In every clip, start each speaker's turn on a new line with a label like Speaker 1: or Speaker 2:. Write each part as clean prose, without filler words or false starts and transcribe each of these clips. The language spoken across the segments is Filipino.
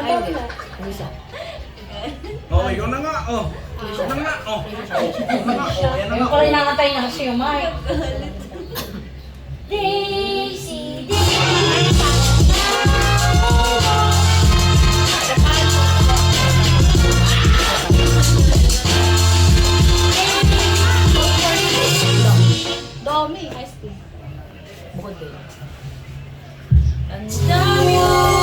Speaker 1: Ay, hindi. Ang isa.
Speaker 2: Oh, ikaw na nga. Oh. Ikaw na nga. Oh. Ikaw na nga. Oh, yan na
Speaker 1: Ayun
Speaker 2: nga.
Speaker 1: pala nakatay na kasi yung mic.
Speaker 3: Daisy, Daisy. Domi, ice cream.
Speaker 1: Bukod din.
Speaker 3: Ang dami mo.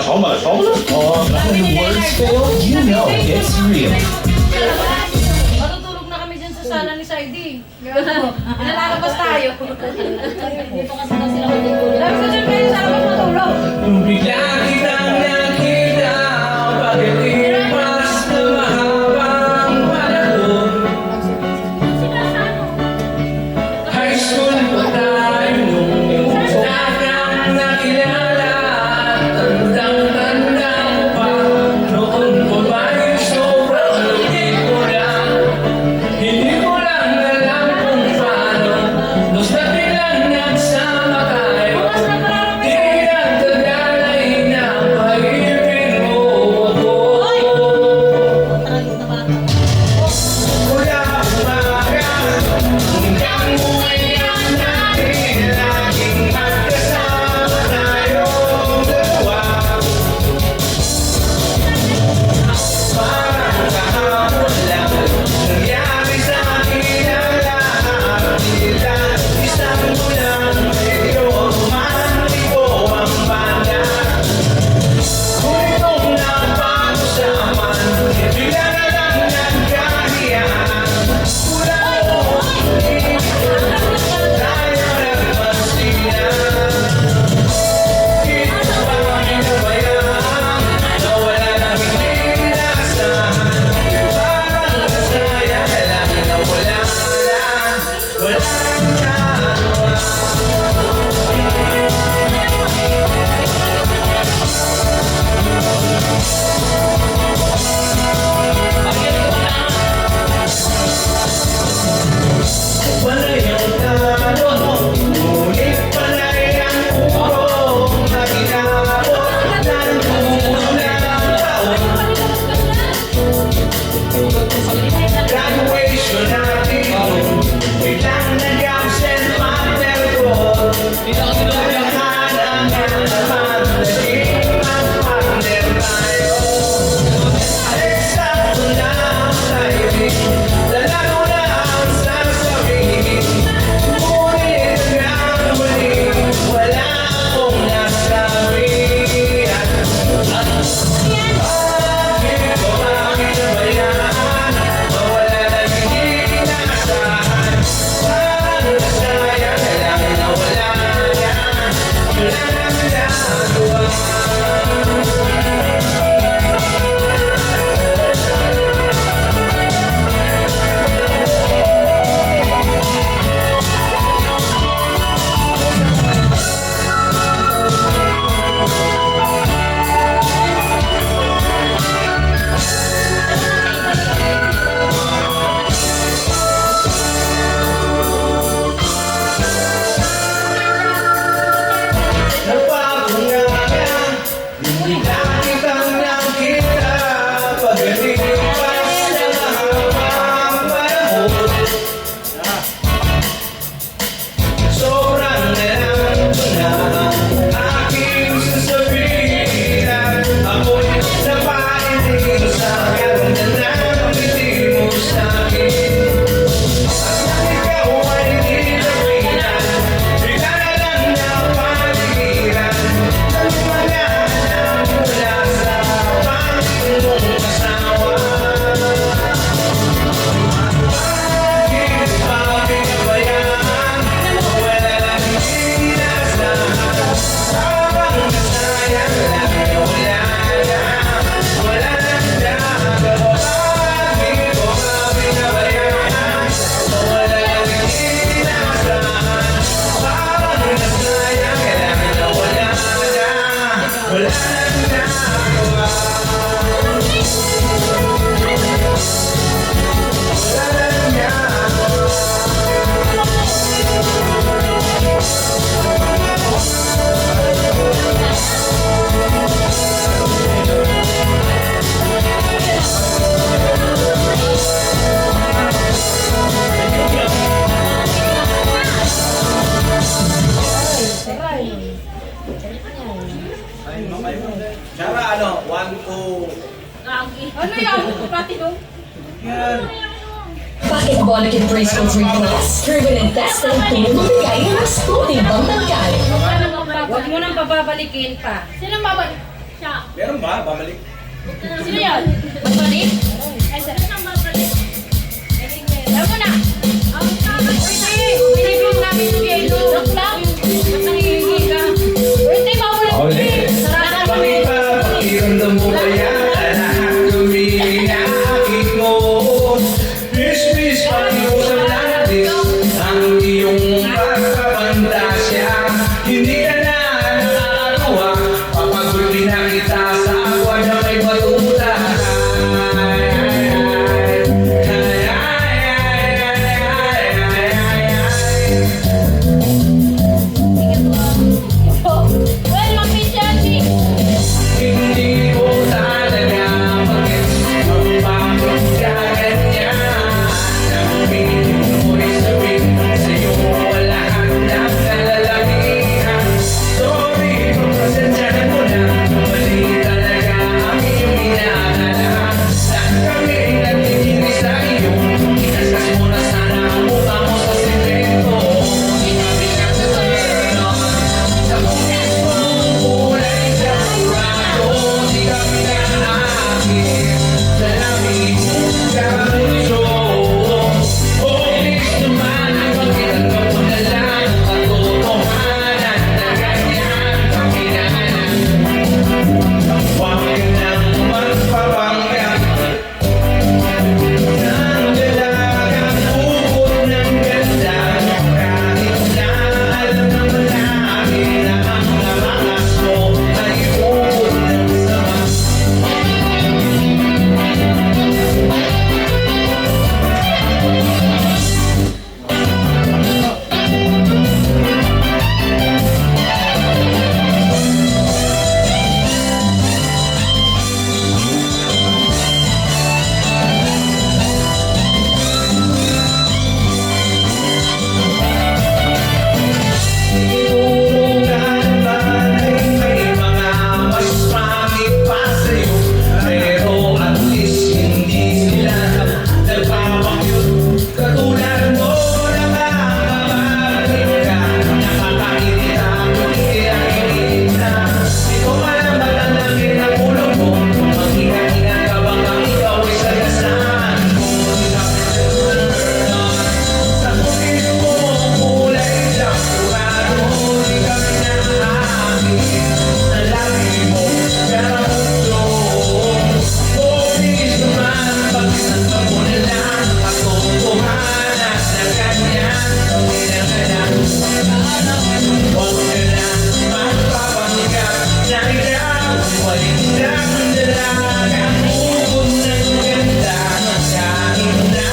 Speaker 4: Toma, toma. Oh, when words fail, you know it's real.
Speaker 1: Matutulog na kami dyan sa sala ni Saidi. Nalalabas tayo. Dito kasi na sila matutulog. Dami sa dyan kayo sa labas matulog.
Speaker 2: Bigla kitang nakita pagkalipas na mahabang panahon. High school pa tayo nung una kang nakilala. Tandang-tanda ko pa, noon ko ba'y sobrang hindi ko lang alam kung paano. Nung dati lang nagsama tayo, di nagtagalay na pahibin mo ako. Mula umaga hanggang uwian natin, laging magkasama tayong dalawa. Parang kahapon lang nangyari sa akin ang lahat. Tila isang bulan medyo romantiko ang banda. Ngunit nung napag-usapan, bigla na lang nagkahiyaan. Wala mo, tayo nagmasinan. Dito pa pinabayaan, nawala na hindi inasahan. Parang nasaya lang na wala nang nagawa. Panay ang tanong, ngunit panay ang urong na inabot ng unang taon. Graduation natin, biglang nag-absent mater ko. Naghahanap na naman, naging mag-partner tayo. Eksakto na ang timing, lalaro na ang sasabihin. Ngunit hanggang huli, wala akong nasabi. Bakit ko pinabayaan, mawala na hindi inaasahan. Parang nasayang lang na wala nang nagawa. Napapanganga, hindi na kitang nakita. Pagkalipas na mahabang panahon, sobrang alam ko na ang aking sasabihin. At ako'y napainig sa ganda ng ngiti mo sa'kin. At ikaw ay nilapitan, bigla na lang napaligiran ng mga mula sa panging mong asawa. Bakit pa pinabayaan, wala lang hindi inasahan. Parang nasayang lang na wala nang nagawa. Bakit ko pa pinabayaan, wala lang hindi inasahan. Parang nasayang lang na wala nang nagawa. Sara, ano? 1, 2.
Speaker 1: Ano yan? Platinum?
Speaker 2: Yan.
Speaker 5: Bakit Bonnet Bracelets Replace? Proven and tested, pinamimigay ng mas tunay bang tangkay.
Speaker 1: Huwag mo nang pababalikin pa.
Speaker 3: Sino babalik?
Speaker 4: Meron ba? Babalik.
Speaker 1: Sino yan? Magbalik?
Speaker 3: Ay, saan ang babalik?
Speaker 1: Alam mo na. Ang tama. Uy, yung namin yung yelo. Joke lang. Ba't nangihingi ka? Uy, mawala.
Speaker 2: Ulit.
Speaker 1: Sarap
Speaker 2: Bakit ba? Pakiramdam mo kaya lahat kuminakit mo? Miss, pakiusap natin ang iyong pagkapantasya. Hindi ka na nakakatuwa papagulpi na kita sa akwa na may batuta.
Speaker 1: Well, mapisyati.
Speaker 2: Hindi ko talaga mag-gets ang bakit ka ganyan. Ang piling mo'y sabihin sa'yo wala kang nakalalagihan. Sorry kung pasensyahan mo na, mali talaga ang iyong ginagawa. Lahat kami nagtitigil sa iyo, itaskas mo na sana ang mukha mo sa simento. Hindi ka turn on sa pulis mo, kulay sakurado. Di ka pinaakin sa lamig mong kamuso. Oh, please naman, ipagkita mo na lang ang katotohanan na ganyan ka pinaanan. Huwag ka nang magpapanggap ng dalagang ukot ng ganda. Kahit na alam naman namin na ang lakas mo ay ukot ng sama. Siguro nga naman ay may mga mas pangit pa sa'yo. Pero at least hindi sila nagpapakyut. Katulad mo na makakabalik ka. Nakakairita kung hindi ang inita. Di ko alam ba't ang laki ng ulo mo. Maghinga-hinga ka bang ang ikaw ay sagasaan mo. Di ka turn on sa pulis mo, kulay sakurado. Di ka pinaamin na lagi mo kamuso. Oh, please naman, pagkita mo na lang ang katotohanan na ganyan gawin ang anak. Huwag ka na magpapanggap na ikaw ay isang dalagang ukod ng ganda. Kahit na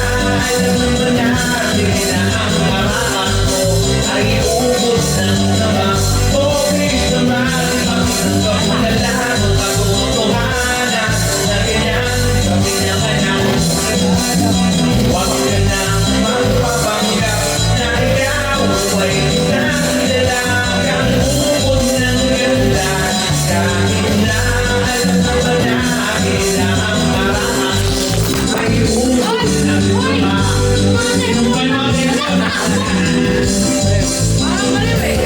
Speaker 2: alam naman natin na ang harapan mo ay ukod ng sama. Oh, please naman, pagkita mo na lang ang katotohanan na ganyan gawin ang anak. Huwag ka na magpapanggap na ikaw ay isang dalagang ukod ng ganda. Kahit na alam naman natin na ang harapan mo ay ukod ng sama.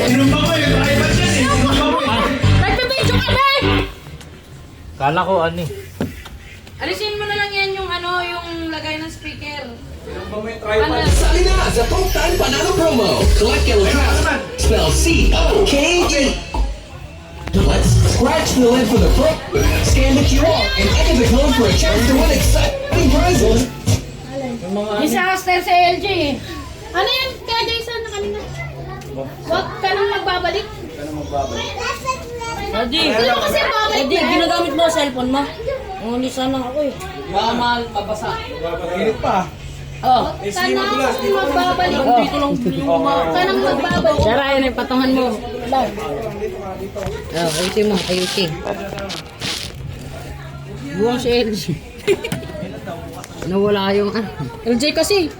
Speaker 2: Tinumba mo yung iPad yan eh. Tinumba mo eh.
Speaker 1: Nagpipidyo ka na eh!
Speaker 4: Kala ko ano eh.
Speaker 1: Alisin mo na lang yan yung yung lagay ng speaker.
Speaker 4: Tinumba mo yung tripod.
Speaker 6: Sali na sa Top Time Panalo Promo. Collect your trap. Spell C-O-K-E. Let's scratch the lid for the pro. Scan the QR and enter the code for a chance to win exciting prizes.
Speaker 1: Isa Aster sa LG eh.
Speaker 3: Ano yan? Kaya Jason na kanina. Huwag ka nang magbabalik.
Speaker 1: Adi,
Speaker 3: Sino kasi babalik
Speaker 1: Adi,
Speaker 3: na?
Speaker 1: ginagamit mo ang cellphone mo. Ang sana ako eh. Baka mahal, mabasa.
Speaker 4: Init pa.
Speaker 1: Oh.
Speaker 3: Huwag ka nang magbabalik.
Speaker 1: Dito lang yung
Speaker 3: Huwag ka nang magbabalik.
Speaker 1: Sara, yan ay patungan mo. Ayusin mo, ayusin. Buwang si LG. Nawala yung LG kasi.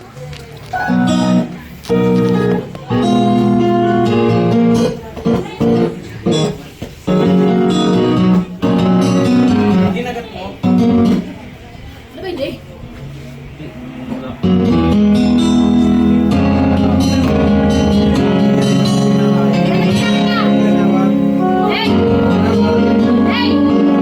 Speaker 4: Ginagat mo.
Speaker 3: Ano ba hindi? Hey! Hey!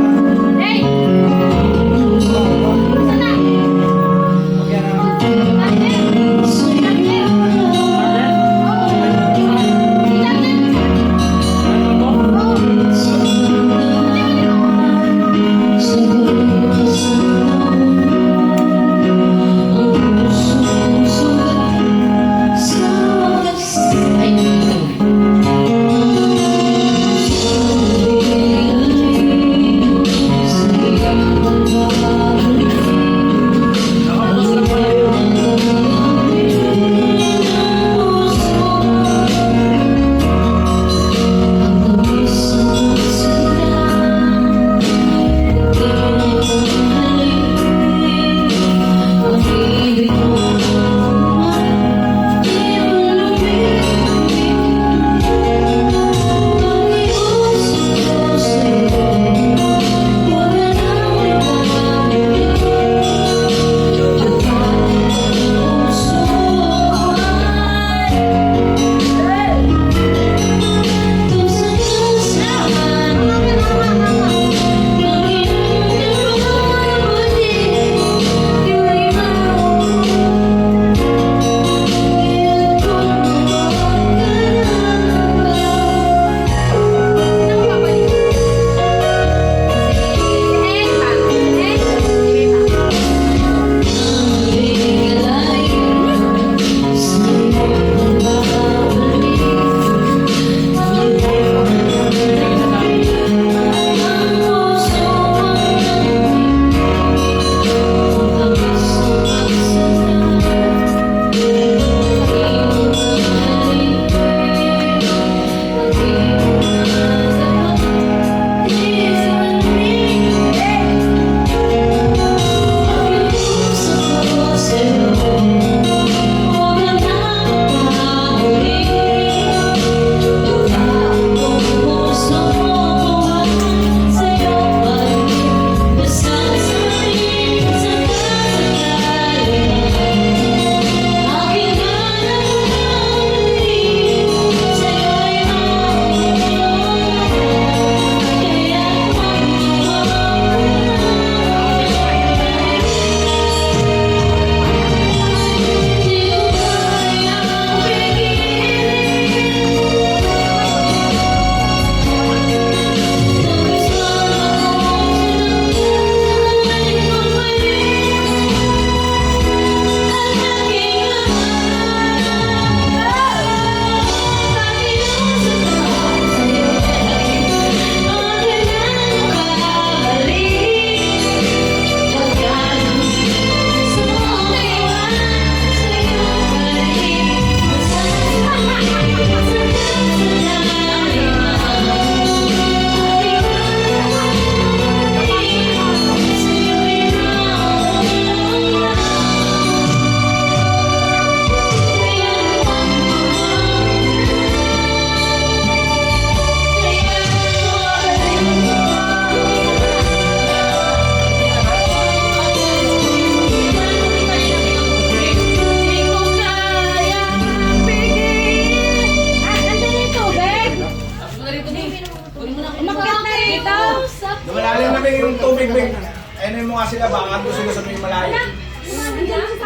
Speaker 4: mo nga sila, baka ando sila sa may malayo.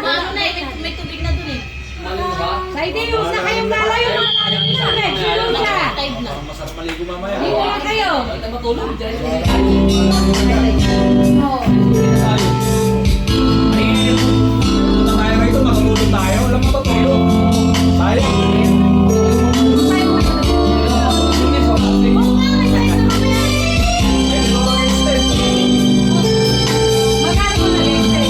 Speaker 3: Maano na eh, may tubig na dun eh.
Speaker 1: Sa Ideus na kayong lalayo ng Silog siya.
Speaker 4: Masarap maligo mamaya.
Speaker 1: Dito na kayo.
Speaker 4: Punta tayo rito, matulog tayo. Alam mo matulog. Sayang.
Speaker 1: Magkano na lente?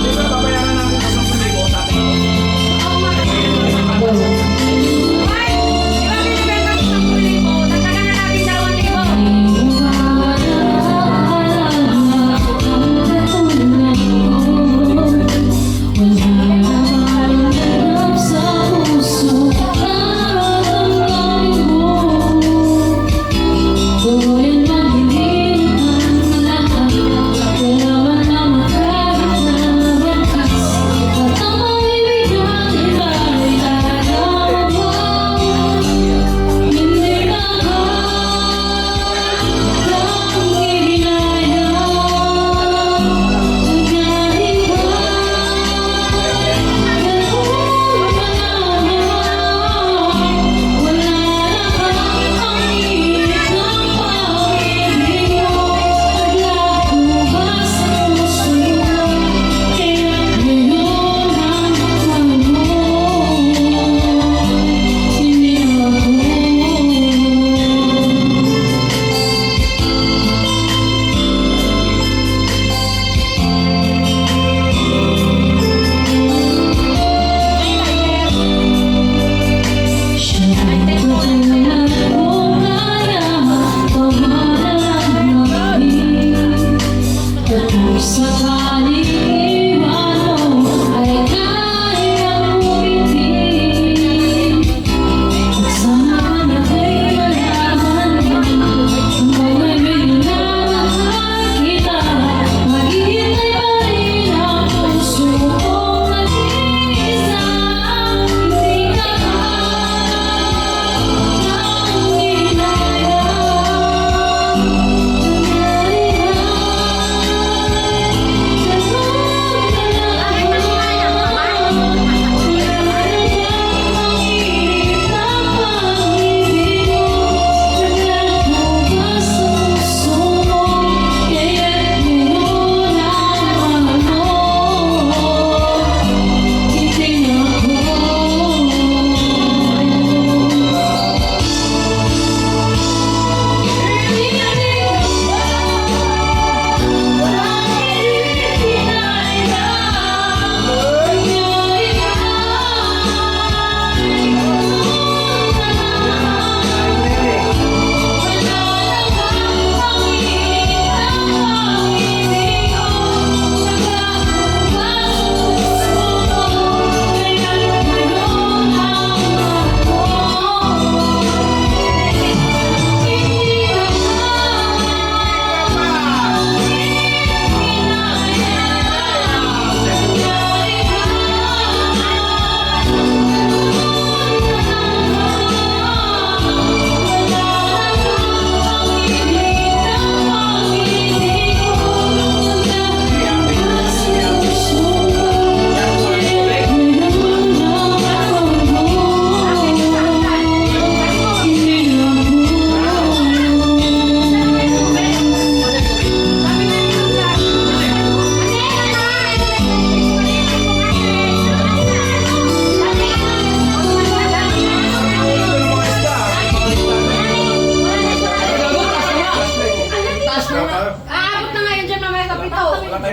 Speaker 4: Di ba babayaran natin sa 10,000 sa atin?
Speaker 1: Ay, di ba binibenta ko 10,000? Nagtaga na natin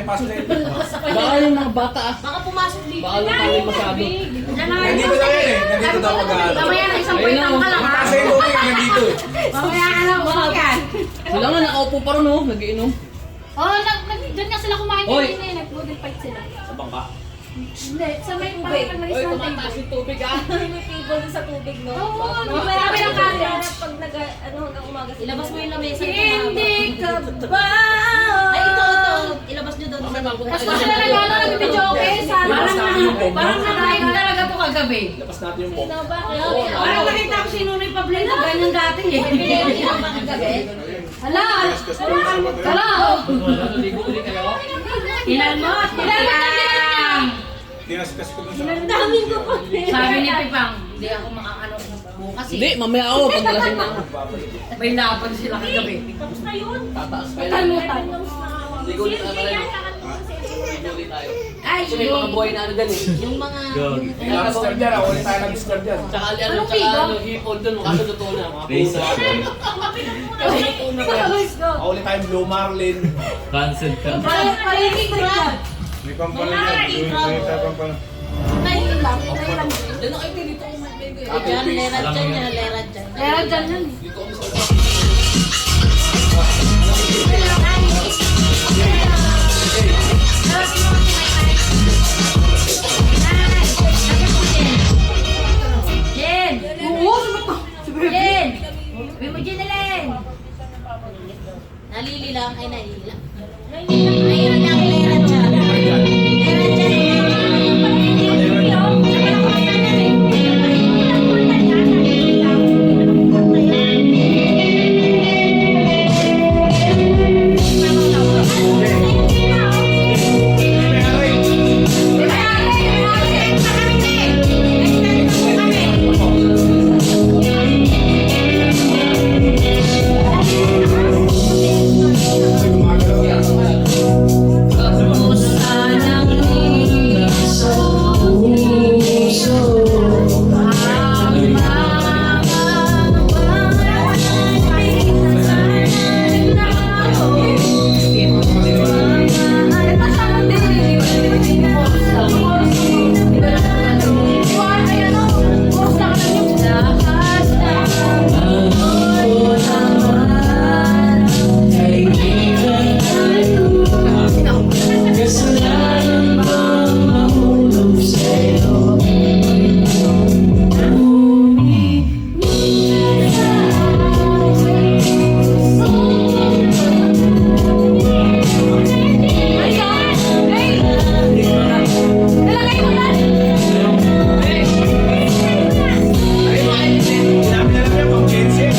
Speaker 1: 2,000.
Speaker 7: Baka yung mga bata ah.
Speaker 3: Baka pumasok dito.
Speaker 7: Baka lumali masyado.
Speaker 4: Nandito daw yan eh. Nandito daw mag-aaral.
Speaker 1: Mamaya na isang puwetang ka lang ha.
Speaker 4: Kasi yung tubig nandito eh.
Speaker 1: Mamaya ka lang umakan.
Speaker 7: Sila nga nakaupo pa rin oh, nagiinom.
Speaker 3: Oh, doon nga sila kumain
Speaker 7: Oy.
Speaker 3: kanina eh. Nag-noodle fight sila.
Speaker 4: Sa bangka.
Speaker 3: Hindi, sa may
Speaker 7: Oy,
Speaker 3: parang
Speaker 7: tumataas yung tubig ah.
Speaker 3: may table sa tubig, no? Oo,
Speaker 1: Mamaya kami ng camera.
Speaker 3: Pag hanggang umaga. Ilabas mo yung lamesa.
Speaker 1: Hindi ka ba?
Speaker 3: Ay, ito. Ilabas nyo doon.
Speaker 1: Tapos sila nag-ano, nag-video okay.
Speaker 3: Parang nakain talaga to kagabi.
Speaker 4: Labas natin yung bomb.
Speaker 3: Bakit?
Speaker 1: Parang nakita ko si Nunoy Pablo na ganyan dati eh.
Speaker 3: Pinili niya ba kagabi?
Speaker 1: Hala! Hala!
Speaker 7: Ligo ulit kayo.
Speaker 1: Inalmot!
Speaker 8: Tinaskas ko dun sa...
Speaker 3: Ang dami ko po.
Speaker 1: Sabi ni Pipang, hindi ako makakano bukas eh.
Speaker 7: Hindi, mamaya ako. Pag nalasing na ako.
Speaker 1: May laban sila kagabi.
Speaker 3: Tapos na yun.
Speaker 7: Tataas pa
Speaker 1: Talutan.
Speaker 7: Ligo ulit tayo. Ligo ulit tayo.
Speaker 1: Ay,
Speaker 7: Kasi may mga buhay na ano dyan eh.
Speaker 1: yung mga...
Speaker 8: Lobster dyan, ulit tayo ng lobster dyan.
Speaker 7: Tsaka
Speaker 1: Anong
Speaker 7: tsaka
Speaker 1: pigo?
Speaker 7: hipon dun. Kaso luto na. Mga
Speaker 4: Raisin.
Speaker 8: Ulit tayong Blue Marlin.
Speaker 4: Cancel ka.
Speaker 1: Parinig ko yan.
Speaker 8: May pampalan dyan. May pampalan.
Speaker 3: Ngayon lang.
Speaker 7: Diyan na kayo dito.
Speaker 1: Yan, lera dyan yan, lera dyan. Lera dyan yan. Jen! Jen! Sabi mo Jen Ellen! Nalili lang, ay nalili lang. Ayun lang, lera dyan. Lera dyan.
Speaker 8: Gumagalaw yan. Sinabi na lang yan, pang Jensen.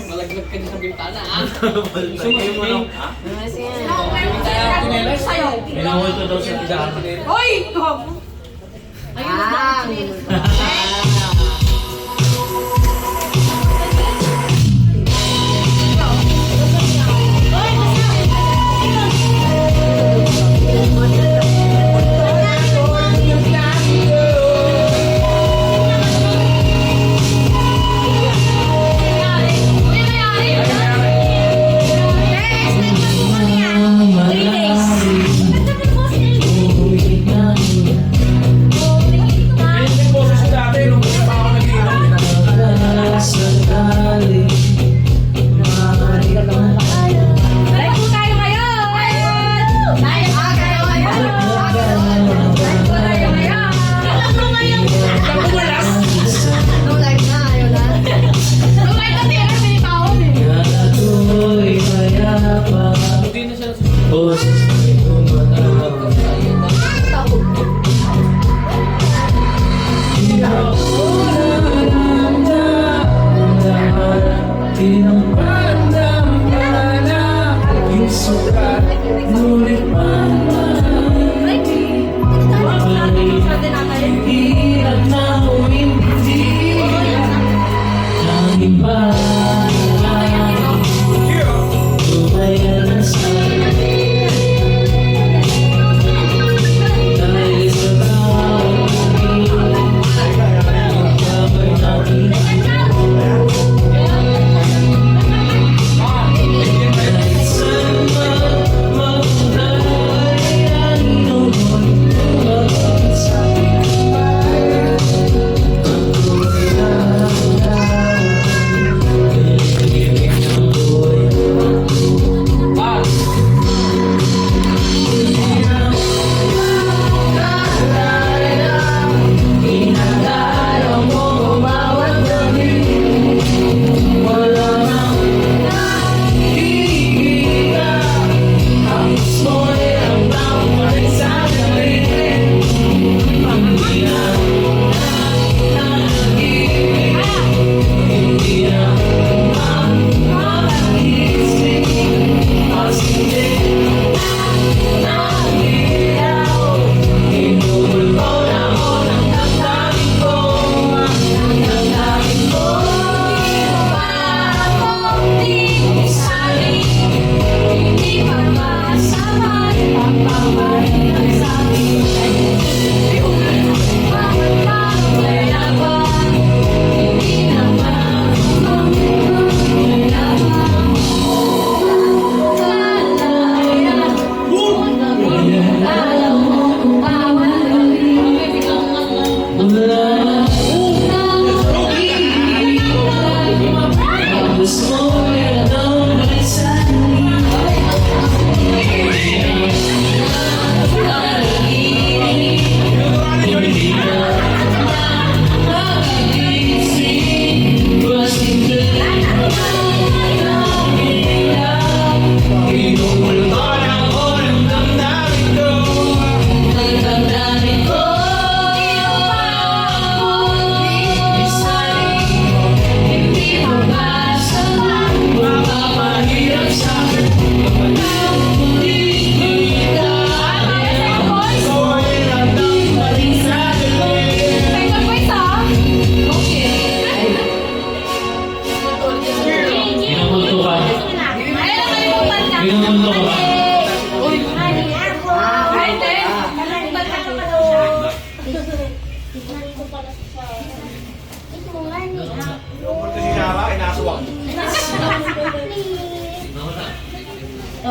Speaker 7: Malaglag ka din sa bintana ah.
Speaker 4: Kayo mo lang. Pinawalto daw sa tigaan.
Speaker 1: Hoy! Ayun,
Speaker 8: Ayun yung boses ko dati nung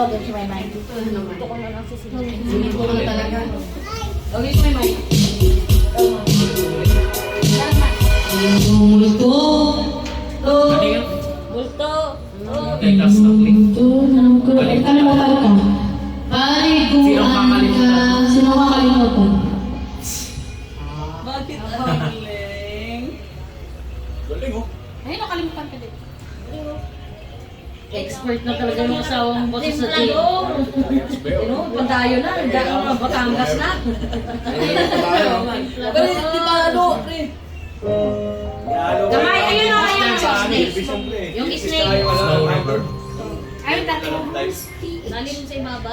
Speaker 1: ganun si Maymay. Gusto ko na lang sisilipin. Sinipin ko na talaga. Okay, si Maymay.
Speaker 5: Multo.
Speaker 1: Bulto.
Speaker 2: Tekas na click.
Speaker 3: Kalimutan ka.
Speaker 2: Sino ang kakalimutan?
Speaker 3: Sino ang kakalimutan?
Speaker 1: Bakit ang galing?
Speaker 8: Galing oh.
Speaker 3: Ayun, nakalimutan ka din.
Speaker 1: Expert na talaga yung asawang boses sa J. Pandayo na. Dahil na Batangas na. Pero di ba ano? Kamay, ayun o, ayun o. Snake. Yung snake.
Speaker 3: Ayun, dati mo.
Speaker 1: Nalim sa ibaba.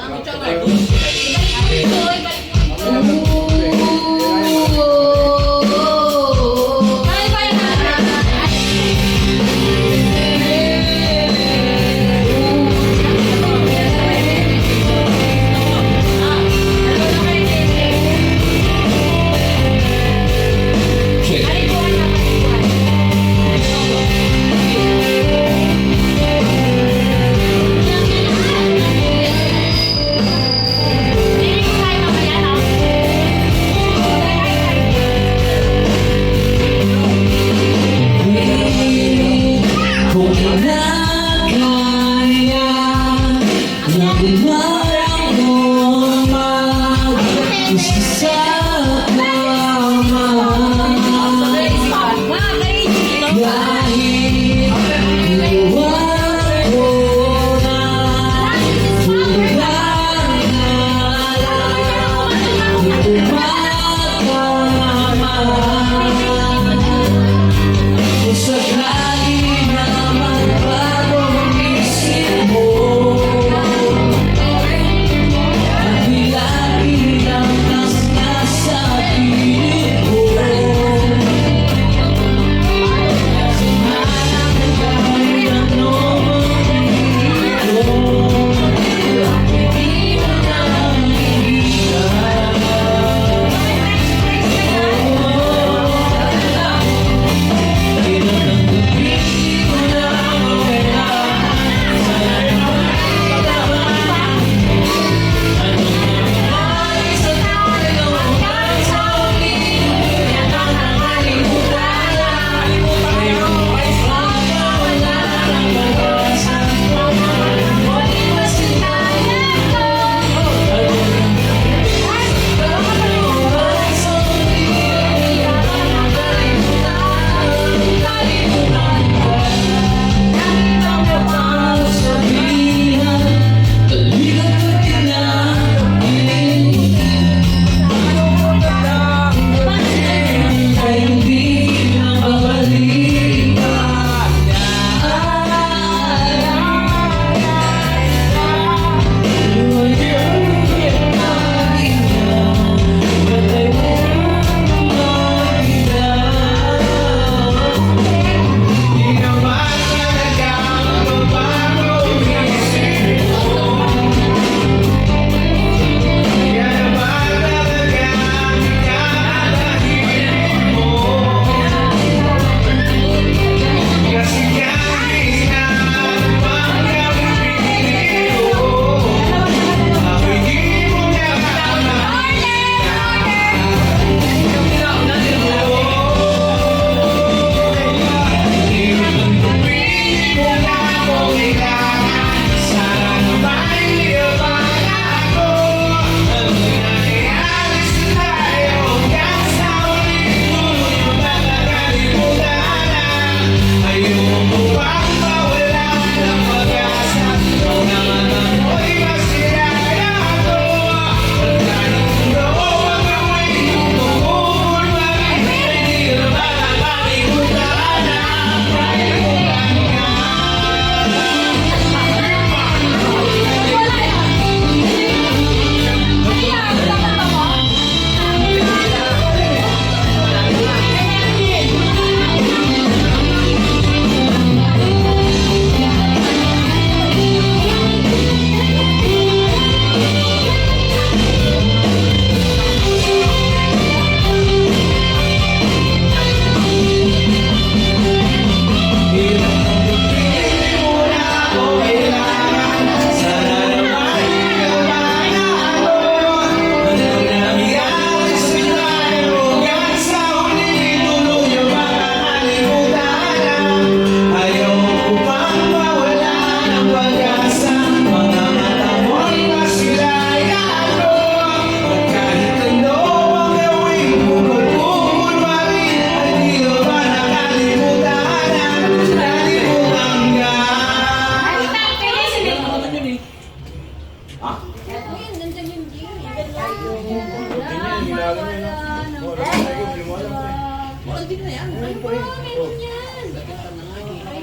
Speaker 5: Kung kinakaya na dumarang isa sa kama dahil iwan ko na kung sakali naman bagong isip mo at bilang-bilang ang nasa pilit mo.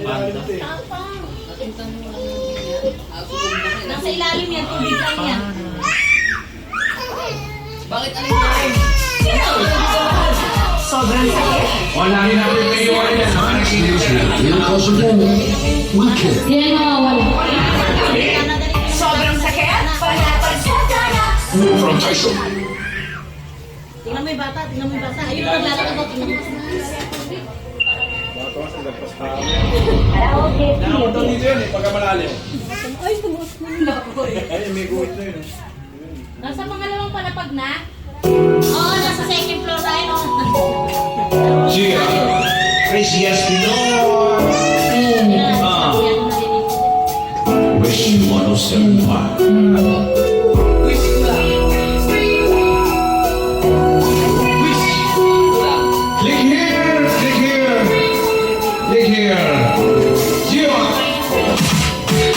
Speaker 3: Tapang. Nasa ilalim yan, tubig lang yan.
Speaker 1: Bakit alin?
Speaker 3: Sobrang sakit.
Speaker 2: Wala rin namin may iwan yan. Mga nakikinig.
Speaker 4: Because again, we care.
Speaker 3: Yan mawawala. Sobrang sakit.
Speaker 4: From Tyson.
Speaker 3: Tingnan mo yung bata, tingnan mo yung bata. Ayun, naglalakad ako, tingnan mo.
Speaker 8: Bato sa lagpas tao. Nakakataw dito yan eh, pagka malalim.
Speaker 3: Ay, tumuot na.
Speaker 8: Ay, may guhit na yun.
Speaker 3: Nasa pangalawang palapag na? Oo, nasa second floor tayo.
Speaker 4: Gia. Craziest Pinoy. Wish 107.5. Click here, click here, click here. Gia.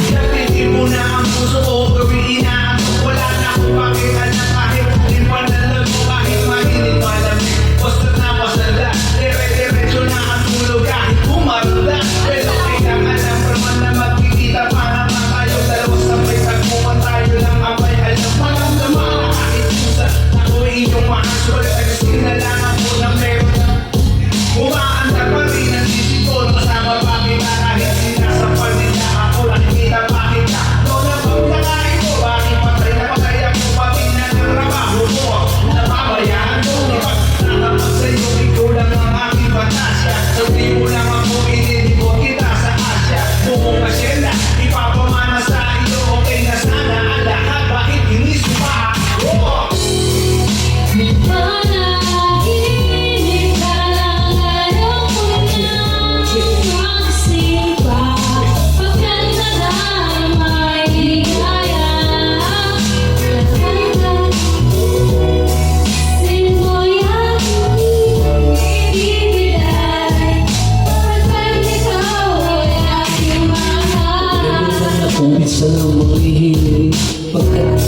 Speaker 9: Napitin mo na ang puso ko, gawin na wala na akong pakita na kahit di pa nalago, kahit mahilig malamig. Basta na masala, dire-diretso na ang tulog kahit bumarda. Pero kailangan ng perman na magkikita para matayo. Dalawa sabay tagpuan tayo ng abay. Alam maramdaman na kahit pusa ako iyong mahasol. Agasin na lang ako na meron. Umaanda pa rin ang sisip ko, kasama pa kita kahit sinasapal nila ako. Nakikita pa kita, doon na paglakain ko. Bakit patay na patay ako, pati na ng trabaho mo. Napabayaan ko, nakapag sa'yo, ikaw lang ang aking batasya. Sabi mo lang ako, inilibot kita sa Asya. Buong asyenda, ipapamana sa iyo, okay na sana ang lahat. Bakit inisuma ako?
Speaker 3: Panaginip ka lang, ayaw ko nang magsipa. Pagkat nadamay ligaya, sin mo yan ibibigay. Pagkat ikaw ay aking mahal.
Speaker 1: Kung isa lang mga hihiling pagkat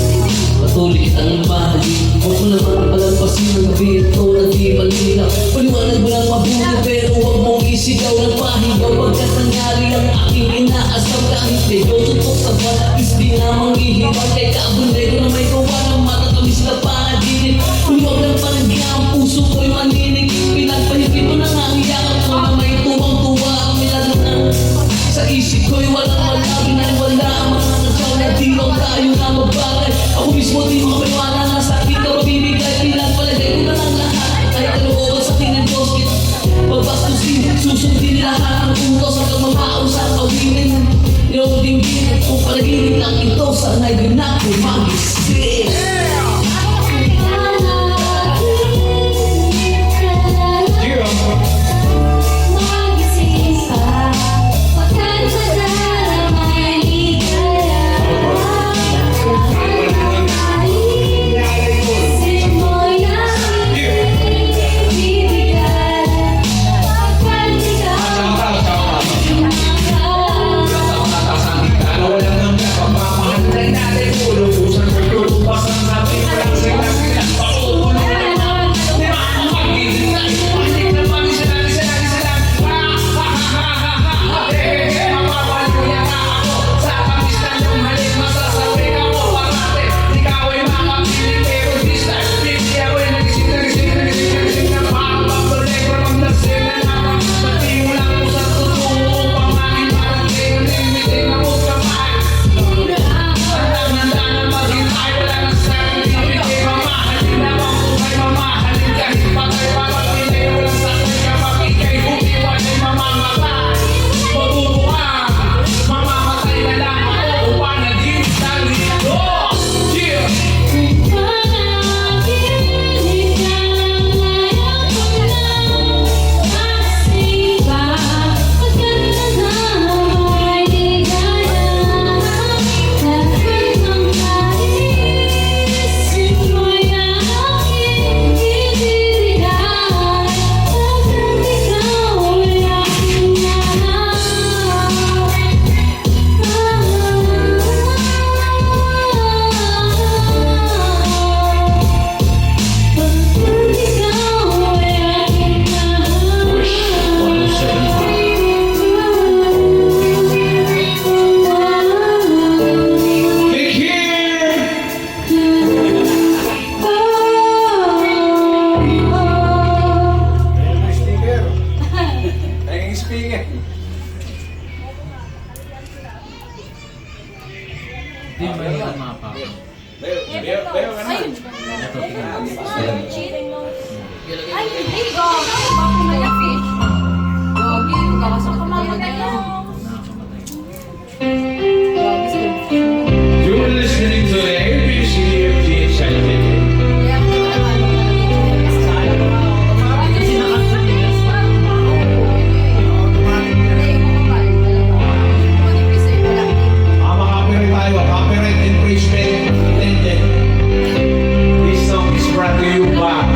Speaker 1: patuloy kitang mahalin. Huwag mo naman palampasin ang gabi ito na di malinaw. Paliwanag mo lang mabuti pero huwag mong isigaw ng mahigaw. Pagkat nangyari ang aking inaasam kahit medyo tutok sa balakis di na manghihibang. Kay kabundego na may gawa ng matatamis na panaginip. Huwag lang panagya ang puso ko'y maninigig. Pinagpahigit mo na nga ang yakap ko na may tuwang-tuwa ang milagro sa isip ko'y walang malaki na wala ang mga natsaw na di lang tayo na magbagay. Ako mismo di makapaniwala na sa akin ka mabibigay. Pinagpalagay ko na lang lahat kahit kalooban sa akin ng Diyos. Babastusin, susundin lahat ang utos hanggang mamaaw sa kawinin. Dinodinggin kung panaginip lang ito, sana'y di na ko mag-isip.
Speaker 3: Magising ka, pagkat madalamay ligaya. Sin mo yan ibibigay. Pagkat ikaw ay aking mahal.
Speaker 6: Walang hanggang pagmamahal na natin. Ulo-usan ko yung pasang
Speaker 2: speaker.
Speaker 1: Di ba yung mapa?
Speaker 3: Ayun.
Speaker 1: Ito, tingnan.
Speaker 3: Ay, hindi. Gaga. Bakit na yung fish? Gagi. Kakasakit na yun.
Speaker 1: Nakakamatay.
Speaker 2: You're listening to the ABCFG Scientific.
Speaker 9: Copyright tayo, copyright infringement intended. This song is brought to you by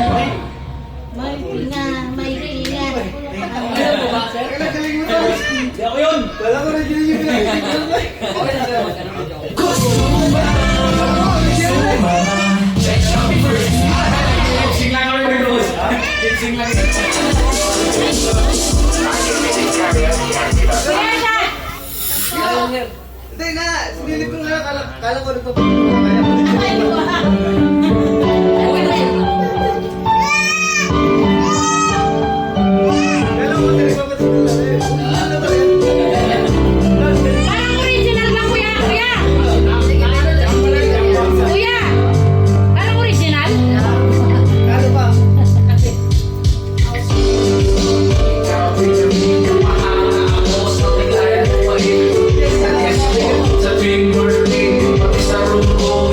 Speaker 3: May tinga, may tinga.
Speaker 1: Alam mo ba, sir?
Speaker 2: Hindi ako yun.
Speaker 9: Wala ko rin yun.
Speaker 1: Okay na, sir. Wag ka naman joke.
Speaker 2: Sing lang kami ng Rose. Sing lang.
Speaker 1: Alam, sir.
Speaker 9: Hindi na, sinilip ko nga. Kala ko nito.
Speaker 3: Ay, wow.
Speaker 1: Okay na yun.
Speaker 9: Kala ko nito.
Speaker 3: Parang original ba, kuya? Kuya! Kuya! Parang original?
Speaker 9: Kala pa.
Speaker 2: Sa tuwing birthday, pati sa room ko,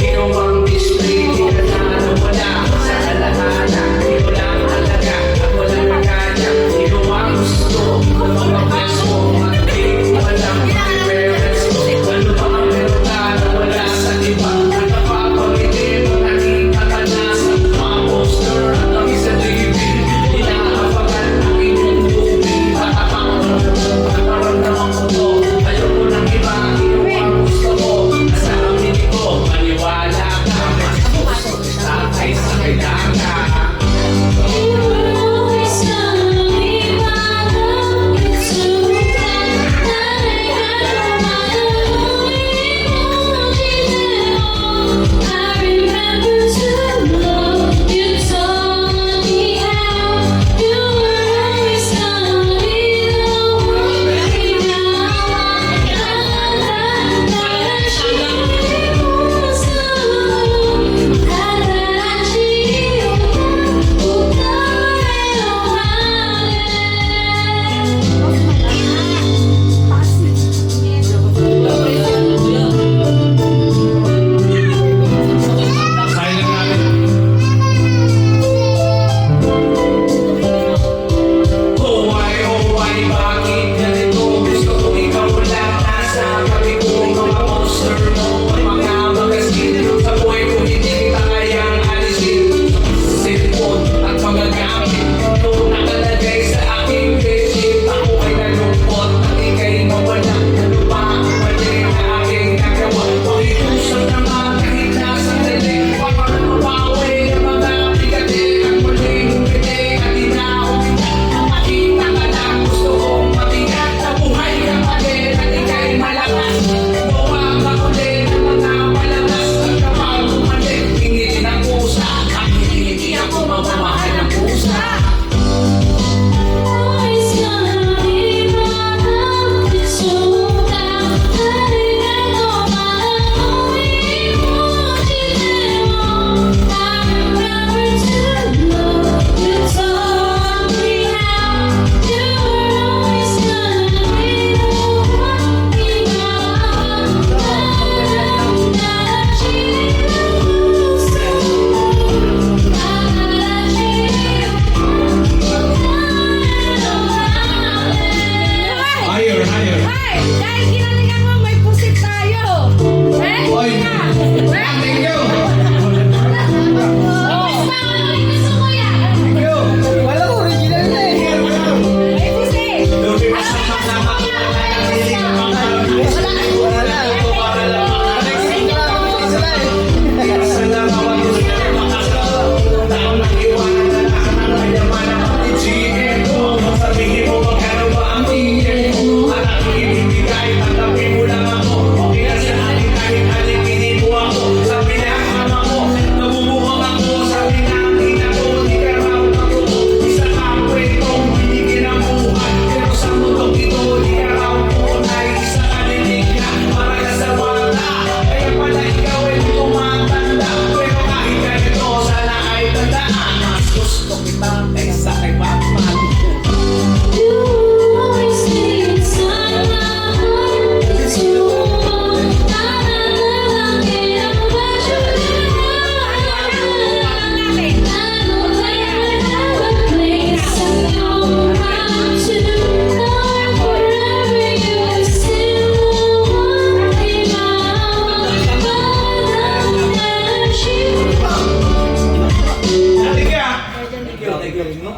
Speaker 9: galing mo.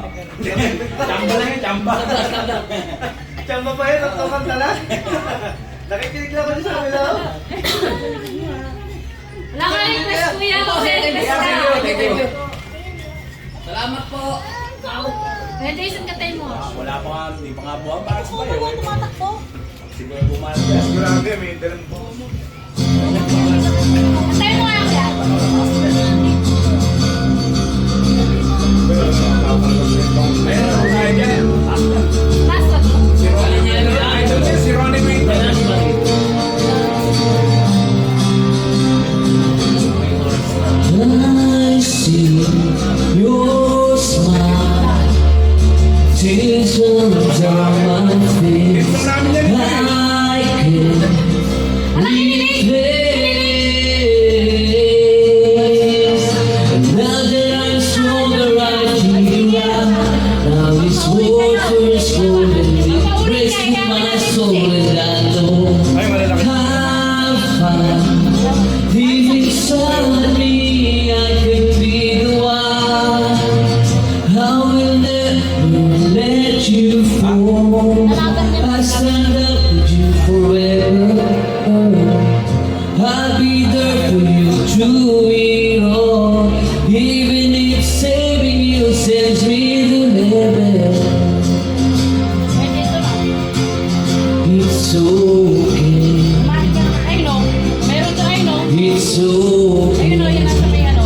Speaker 9: Chamba lang yun, chamba. Chamba pa yun, nagtokan tala. Nakikinig lang ako sa kanila.
Speaker 3: Wala ka request, kuya.
Speaker 9: Thank you.
Speaker 1: Salamat po.
Speaker 3: Kuya Jason, katay mo.
Speaker 9: Wala pa nga, hindi pa nga buwan para sa bayo.
Speaker 3: Tumatakbo.
Speaker 9: Siguro bumalas ka. Grabe, may dalang po.
Speaker 3: Katay mo nga, kuya.
Speaker 9: Ayun, ako tayo dyan.
Speaker 3: Last one.
Speaker 9: Si Ronnie, idol niya, si Ronnie Winter.
Speaker 1: I see your smile, tears run down my face.
Speaker 9: Ito namin yan.
Speaker 1: I can replace. And now that I'm stronger, I feel you out. Now this war first golden, it breaks my soul, and I know
Speaker 9: Ay, malalaki.
Speaker 1: I'm fine. Deep inside me, I can be the one. I will never let you fall. I stand up with you forever. I'll be there for you through it all. Even if saving you sends me to heaven, it's okay.
Speaker 3: I know. Meron to I know.
Speaker 1: It's
Speaker 3: Ayun o,
Speaker 1: okay.
Speaker 3: yan nasa may ano.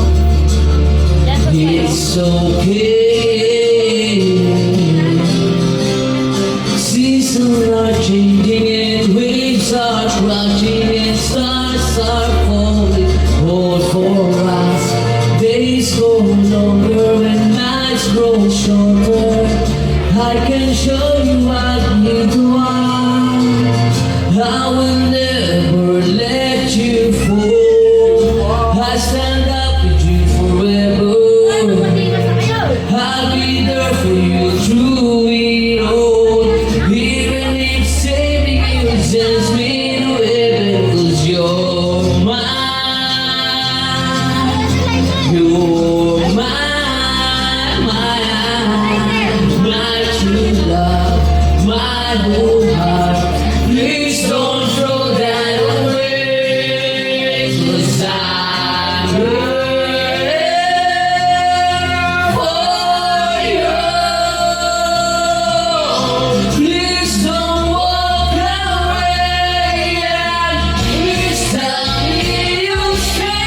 Speaker 3: Yan sa sa'yo.
Speaker 1: It's okay. Seasons are changing and waves are crashing and stars are falling all for us. Days grow longer and nights grow shorter. I can show you I need to want. I will never let you fall. I stand up with you forever. I'll be there for you through it all. Even if saving you sends me to heaven, 'cause you're mine. You're mine, my true love, my whole heart. Please don't throw that away, 'cause I'm here for you. Please don't walk away, and please tell me you'll stay.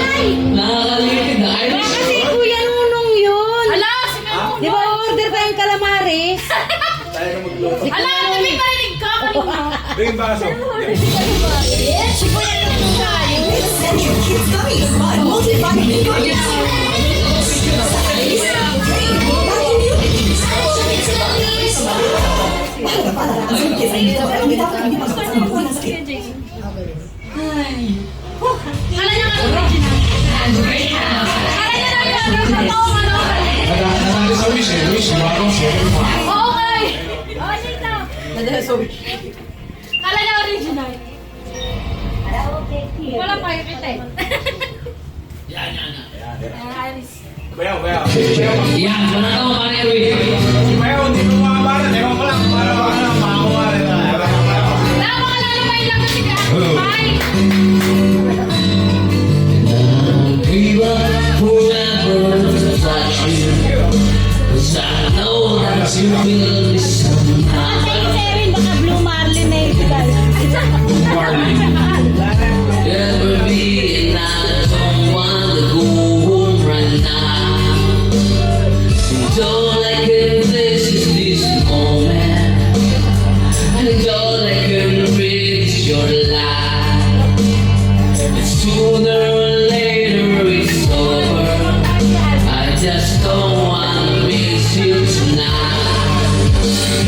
Speaker 1: Nakakalimutin na. Ay,
Speaker 7: Kasi Kuya Nunong yun.
Speaker 3: Ala, si Memo.
Speaker 7: Di ba order tayong calamares?
Speaker 9: Tayo na magluto.
Speaker 3: Ala, may parinig ka kanina.
Speaker 9: Ito yung baso.
Speaker 3: Yes, si Kuya Nunong tayo. Kala niya ka original. Kala niya na totoo ano.
Speaker 9: Natali sa wish eh. Wish, marong siya.
Speaker 3: Oo nga eh. Oh, dito. Kala niya original. Wala pa yung kita eh.
Speaker 1: yan.
Speaker 3: Iris.
Speaker 9: Bayaw, bayaw.
Speaker 1: Yan, manakaw ka na Erwin.
Speaker 9: Bayaw,
Speaker 1: you will be somehow.
Speaker 3: Kasi si Erin, baka Blue Marlin na yun, guys.
Speaker 1: Ever be, and I don't wanna go home right now. And all I can face is this moment. And all I can breathe is your light. And sooner or later it's over. I just don't wanna miss you tonight.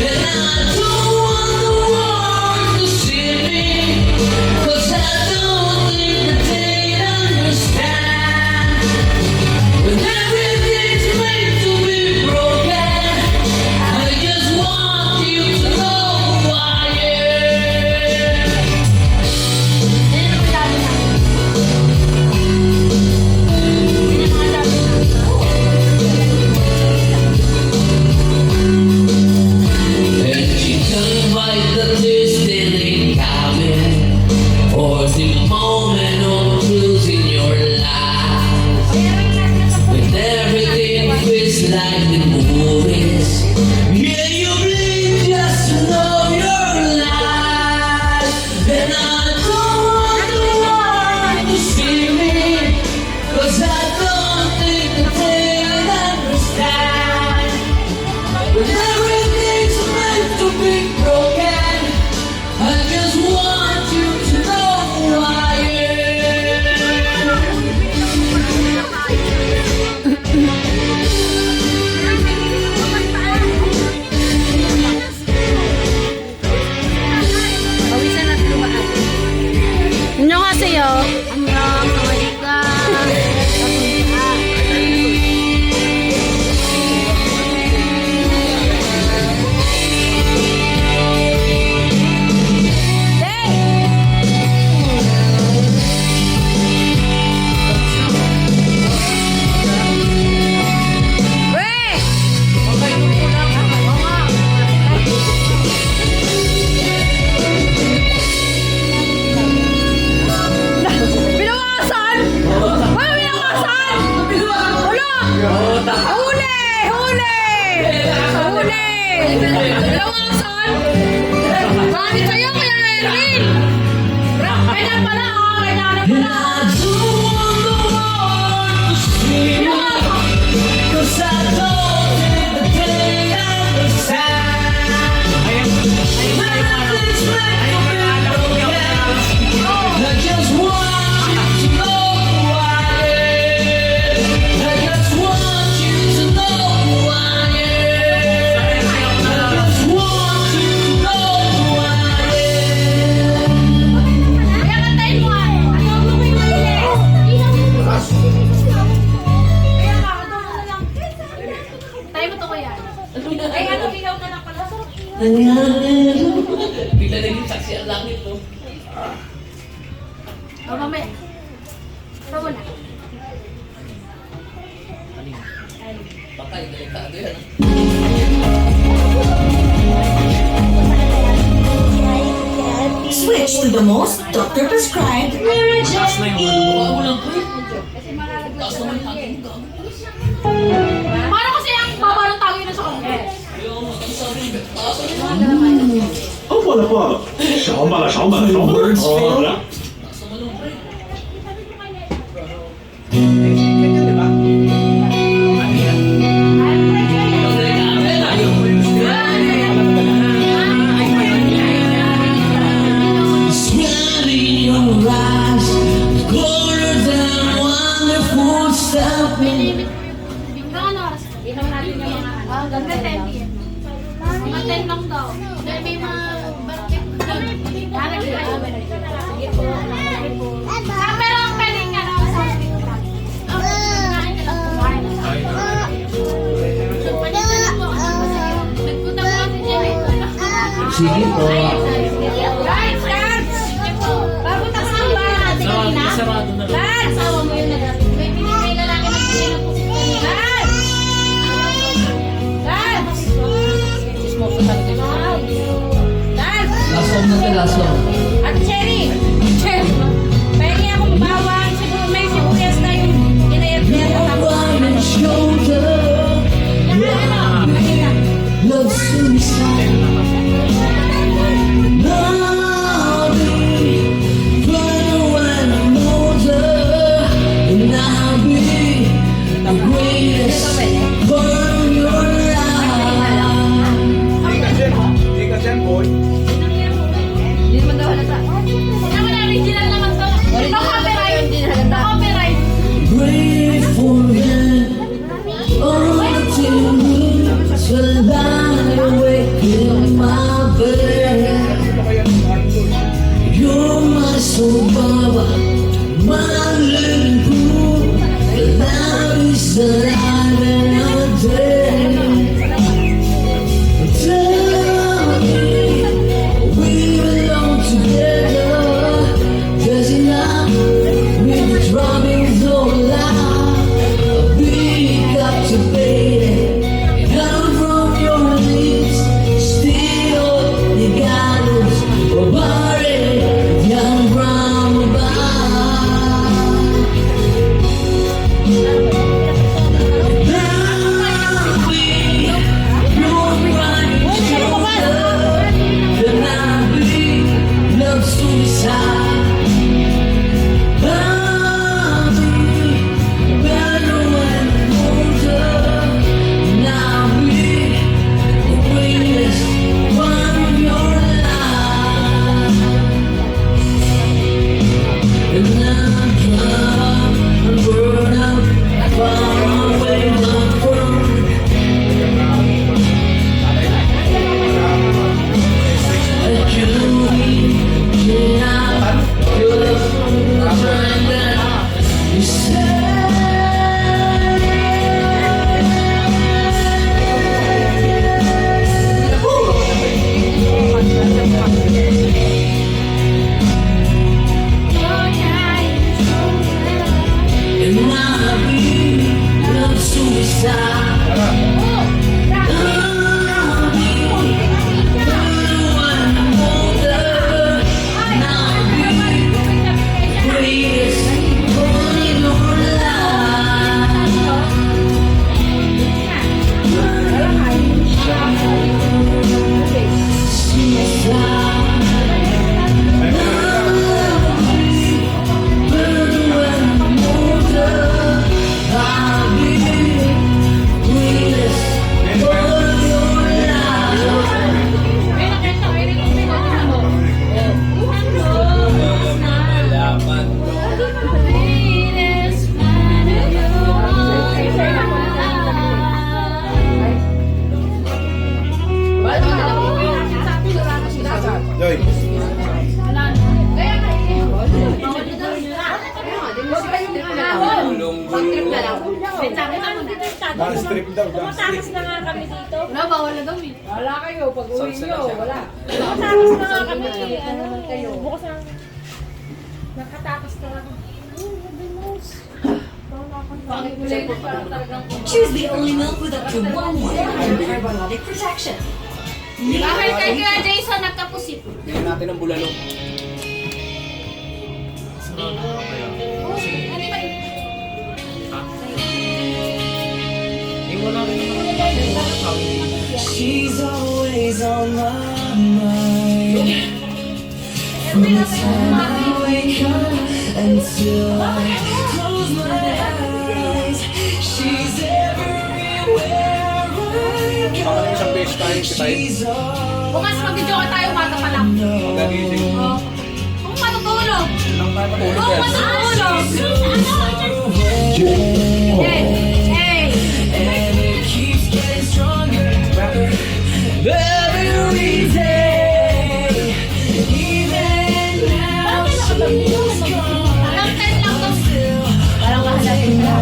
Speaker 1: And I don't want the world to see me, 'cause I don't think that they understand. When everything's made to be broken, I just want you to know who I am. And you can fight the destiny coming, or the moment of truth in your life. When everything feels like the movies, yeah, you bleed just to know you're alive. And I don't want the world to see me, 'cause I don't think that they understand. When everything's meant to be broken, I just want you to know who I am.
Speaker 3: 안녕하세요. 안녕, 사와디카. Binawasan! Wala binawasan! Wala! Huli! Huli! Huli! Binawasan! Bakit sa'yo kaya Erwin? Kanya pala, oh! Kanya na
Speaker 1: And
Speaker 3: pala!
Speaker 1: I don't want the world to see me, 'cause I don't think that they understand. Everything's meant to be broken. I just want you to know who I am. I just want you to know who I am. I just want you to know who I am.
Speaker 3: Kaya kantayin mo ah! Ayaw mo kayo mali! Kaya nga, ano na lang. Tayo mo to kuya. Ay, ano, ilaw na lang pala.
Speaker 1: Bigla naging saksi ang langit, no?
Speaker 3: O, mamaya. Ito mo na.
Speaker 1: Patay, delikado yan.
Speaker 5: Switch to the most doctor-prescribed
Speaker 1: Mukha mo lang po eh.
Speaker 3: Kasi malalaglag
Speaker 1: Taas
Speaker 3: sa
Speaker 1: naman
Speaker 3: kanya.
Speaker 1: hangin ka.
Speaker 3: Paano kasi ang baba ng tawin na sa kanya?
Speaker 1: Yung ang sabi, taas naman.
Speaker 9: 哦，不了不了，少吧了少吧了少吧了。哦，
Speaker 1: Taas naman yung pre. Smiling in your eyes, colder than wonderful stuff.
Speaker 3: Hanggang ano oras? Ilaw natin yung mga ano. Hanggang 10 p.m. Mga 10 lang daw. Dahil may mga barkit. Sige po. Pero ang galing nga na sa hospital. Kumain ka lang kumain. Pwede na po. Nagpunta mo kasi dyan eh.
Speaker 1: Sige po.
Speaker 3: Guys, guys! Sige po. Bago tayo ng bahay. Sarado na lang. Guys! Asawa mo yun na dati. May lalaki na bigay ng pusit ka niya. Guys! Guys! Guys!
Speaker 1: Last one na tayo, last one.
Speaker 3: At Cherry! Cherry! Pahingi akong bawang. Siguro may sibuyas na yung inayat-ayat.
Speaker 1: Your shoulder,
Speaker 3: Ano? Ano?
Speaker 1: love
Speaker 7: Tumatakas na nga kami dito.
Speaker 3: Wala, bawal na daw eh.
Speaker 10: Wala kayo, pag uwi nyo, wala.
Speaker 7: Tumatakas na nga kami. Ano kayo? Bukas na. Nakatakas na ako.
Speaker 5: Choose the only milk with up to 1 year of probiotic protection.
Speaker 3: Bakit kay Kuya Jason nagkapusit?
Speaker 2: Tingnan natin ang bulalo.
Speaker 1: She's always on my mind. From the time I wake up until I close my eyes, she's everywhere I
Speaker 2: Baka na isang beses tayo,
Speaker 1: go. She's all
Speaker 3: Bukas mag-video ka tayo, umaga pa lang.
Speaker 2: Nagising.
Speaker 3: Kung matutulog.
Speaker 2: Ilang tayo matulog
Speaker 3: Kung
Speaker 2: yan.
Speaker 3: matutulog. Hey! Hey!
Speaker 1: and it keeps getting stronger every day. Even now she's gone.
Speaker 3: Parang 10 lang to. Parang kahalapin na.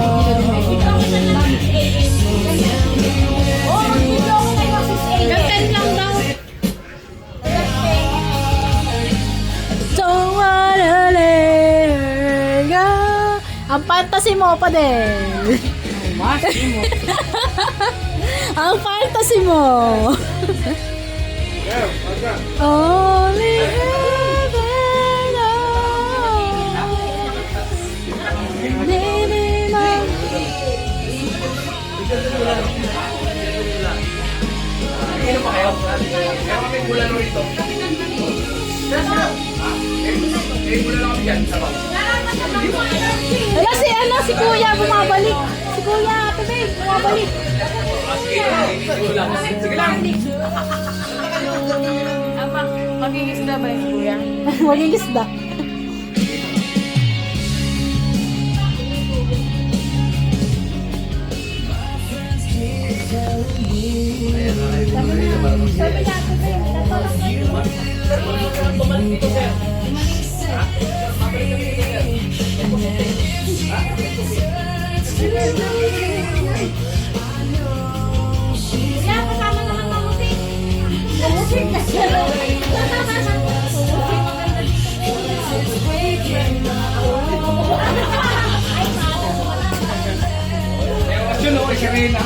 Speaker 3: Yung 10 lang daw.
Speaker 10: Don't wanna let her go. Ang fantasy mo pa din. Ang fantasy mo. Only heaven knows. Maybe my
Speaker 2: Inom pa kayo? Meron kami bulalo rito. May bulalo kami dyan. Sabaw.
Speaker 10: Wala si Kuya bumabalik. Si Kuya Ate May bumabalik.
Speaker 2: Sige, hindi lang. Sige lang.
Speaker 10: Magigisda ba yung Kuya? Magigisda.
Speaker 3: Kaya kasama naman mamusik. Mamusik na siya.
Speaker 2: Meron kasi yun, si Rina.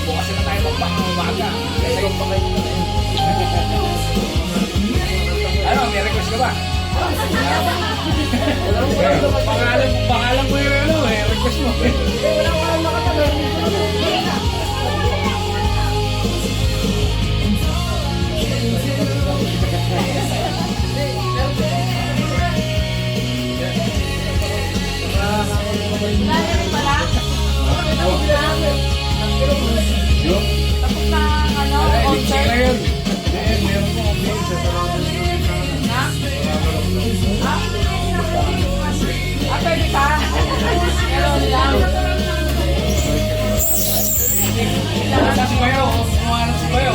Speaker 2: Bukas na tayo magpapamaga. Kaya sa'yo pa kayo. Ano, may request ka ba? Pangalan mo yung ano, request mo. Si Bayo, kumahanap si Bayo.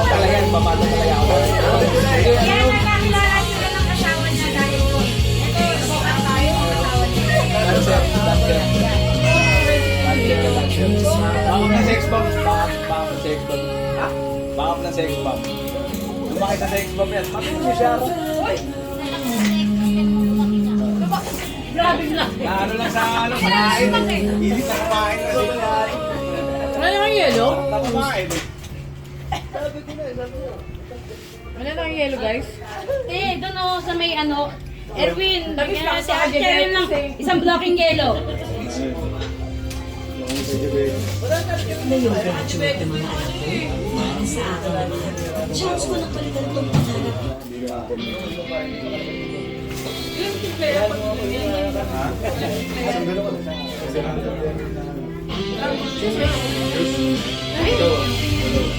Speaker 2: Talaga yan, papalo talaga ako.
Speaker 3: Kaya nakakilala sila ng asawa niya dahil ito, bukas tayo ng asawa niya.
Speaker 2: Backup ng sex bomb. Backup ng sex bomb. Ha? Backup ng sex bomb. Lumakit na sex bomb yan. Matuloy niyo siya.
Speaker 3: Grabe na.
Speaker 2: Ano lang sa ano, kumain. Hindi na kumain na sila.
Speaker 10: Ano yung yelo?
Speaker 2: Na kumain.
Speaker 10: Ano yung yelo, guys?
Speaker 3: Eh, doon o sa may ano, Erwin,
Speaker 10: Tapos
Speaker 3: bigyan
Speaker 10: lang
Speaker 3: natin
Speaker 10: sa
Speaker 3: si Erwin ng isang blocking yellow.
Speaker 5: Ngayong graduate ng mga anak ko, para sa akin naman, chance ko na palitan itong pangarap.
Speaker 2: Ito.